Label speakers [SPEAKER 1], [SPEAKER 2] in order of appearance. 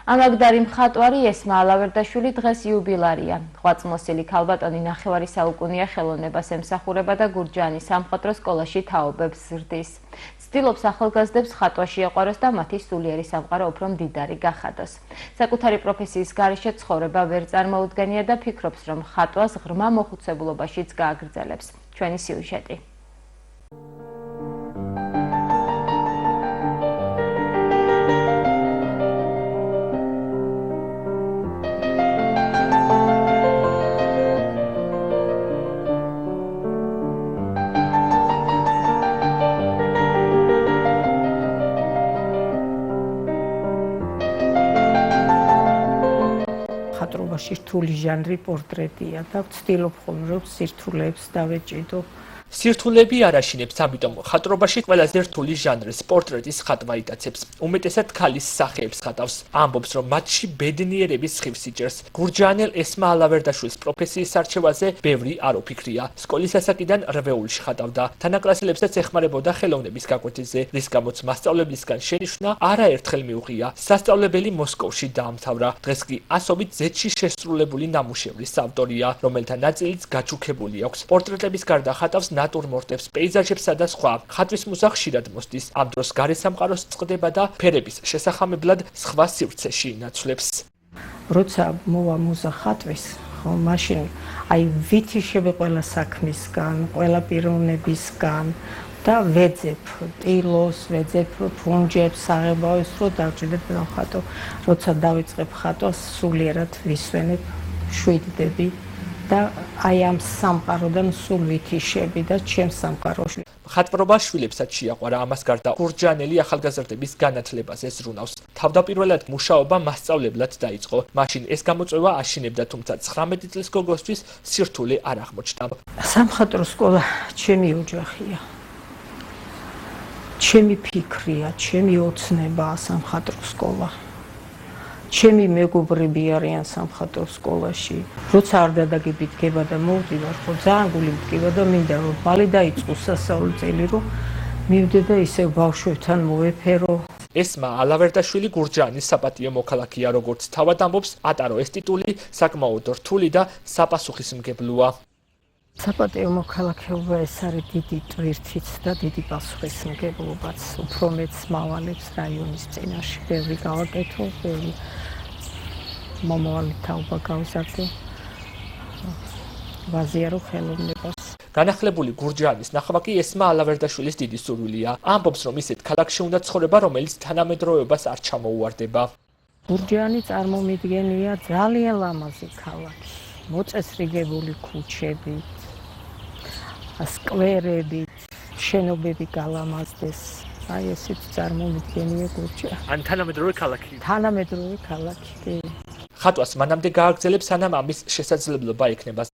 [SPEAKER 1] ამაგდარი მხატვარი ესმა ალავერდაშვილი დღეს იუბილარია. ღვაწლმოსილი ქალბატონი ნახევარი საუკუნეა ხელოვნებას ემსახურება და გურჯაანის სამხატვრო სკოლაში თაობებს ზრდის. ცდილობს ახალგაზრდებს ხატვაში ეყვაროს და მათი სულიერი სამყარო უფრო მდიდარი გახადოს. საკუთარი პროფესიის გარეშე ცხოვრება ვერ წარმოუდგენია და ფიქრობს, რომ ხატვას ღრმა მოხუცებულობაშიც გააგრძელებს. ჩვენი სიუჟეტი.
[SPEAKER 2] ხატრობაში რთული ჟანრი პორტრეტია და ვცდილობ ხოლმე რომ სირთულეებს დავეჭიდო.
[SPEAKER 3] სირთულეები არ აშინებს, ამიტომ ხატრობაში ყველაზე რთული ჟანრის პორტრეტის ხატვა იტაცებს. უმეტესად ქალის სახეებს ხატავს. ამბობს, რომ მათში ბედნიერების სხივს იჭერს. გურჯაანელ ესმა ალავერდაშვილის პროფესიის არჩევაზე ბევრი არ უფიქრია. სკოლის ასაკიდან რვეულში ხატავდა. თანაკლასელებსაც ეხმარებოდა ხელოვნების გაკვეთილზე, რის გამოც მასწავლებლისგან შენიშვნა არაერთხელ მიუღია. სასწავლებელი მოსკოვში დაამთავრა. დღეს კი ასობით ზეთში შესრულებული ნამუშევრის ავტორია, რომელთა ნაწილიც გაჩუქებული აქვს. პორტრეტების გარდა ხატავს ნატურმორტებს, პეიზაჟებსა და სხვა. ხატვის მუზა ხშირად მოსდის. ამ დროს გარესამყაროს წყდება და ფერების შესახამებლად სხვა სივრცეში ინაცვლებს.
[SPEAKER 2] როცა მოვა მუზა ხატვის, ხო, მაშინ აი ვითიშები ყველა საქმისგან, ყველა პიროვნებისგან და ვეძებ ტილოს, ვეძებ ფუნჯებს, საღებავებს, რომ დავჭირდეთ დავხატო. როცა დავიწყებ ხატვას, სულიერად ვისვენებ, შვიდდები. და აი ამ სამყაროდან სულ ვითიშები და ჩემს სამყაროში.
[SPEAKER 3] ხატვრობა შვილებსაც შეაყვარა, ამას გარდა გურჯაანელი ახალგაზრდების განათლებაზე ზრუნავს. თავდაპირველად მუშაობა მასწავლებლად დაიწყო. მაშინ ეს გამოწვევა აშინებდა, თუმცა 19 წლის გოგოსთვის სირთულე არ აღმოჩნდა.
[SPEAKER 2] სამხატვრო სკოლა ჩემი ოჯახია. ჩემი ფიქრია, ჩემი ოცნებაა სამხატვრო სკოლა. ჩემი მეგობრები არიან სამხატვრო სკოლაში. როცა არ დადაგებიდგება და მოვდივარ, ხო ძალიან გული მტკივა და მინდა რომ მალე დაიწყოს სასწავლო წელი, რომ მივიდე და ისევ ბავშვებთან მოვეფერო.
[SPEAKER 3] ესმა ალავერდაშვილი გურჯაანის საპატიო მოქალაქეა, როგორც თავად ამბობს, ატარო ეს ტიტული საკმაოდ რთული და საპასუხისმგებლოა.
[SPEAKER 2] საპატიო მოქალაქეობა ეს არის დიდი ტვირთიც და დიდი პასუხისმგებლობაც. უფრო მეც მავალებს რაიონის წინაშე. ბევრი გავაკეთო, ბევრი მომავალი თაობა გავზარდე. ვაზიარო ხელოვნებას.
[SPEAKER 3] განახლებული გურჯაანის ნახვა კი ესმა ალავერდაშვილის დიდი სურვილია. ამბობს, რომ ისეთ ქალაქში უნდა ცხოვრება, რომელიც თანამედროვეობას არ ჩამოუვარდება.
[SPEAKER 2] გურჯაანი წარმომიდგენია ძალიან ლამაზი ქალაქი. მოწესრიგებული ქუჩებით, სკვერებით, შენობები გალამაზდეს. აი ესეც წარმომიდგენია გურჯაანი.
[SPEAKER 3] ან თანამედროვე ქალაქი.
[SPEAKER 2] თანამედროვე ქალაქი.
[SPEAKER 3] ხატვას მანამდე გააგრძელებს, სანამ ამის შესაძლებლობა ექნება.